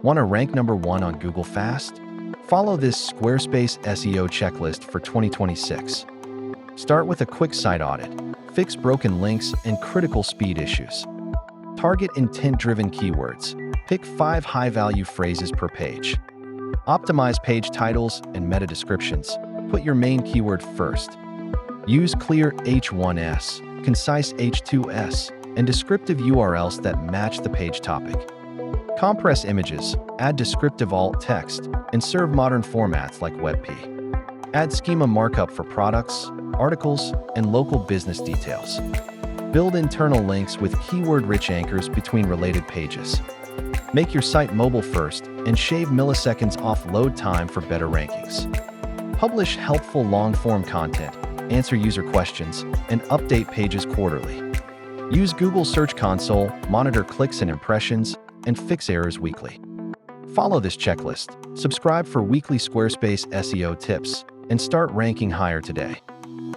Want to rank number 1 on Google fast? Follow this Squarespace SEO checklist for 2026. Start with a quick site audit. Fix broken links and critical speed issues. Target intent-driven keywords. Pick 5 high-value phrases per page. Optimize page titles and meta descriptions. Put your main keyword first. Use clear H1s, concise H2s, and descriptive URLs that match the page topic. Compress images, add descriptive alt text, and serve modern formats like WebP. Add schema markup for products, articles, and local business details. Build internal links with keyword-rich anchors between related pages. Make your site mobile first and shave milliseconds off load time for better rankings. Publish helpful long-form content, answer user questions, and update pages quarterly. Use Google Search Console, monitor clicks and impressions, and fix errors weekly. Follow this checklist, subscribe for weekly Squarespace SEO tips, and start ranking higher today.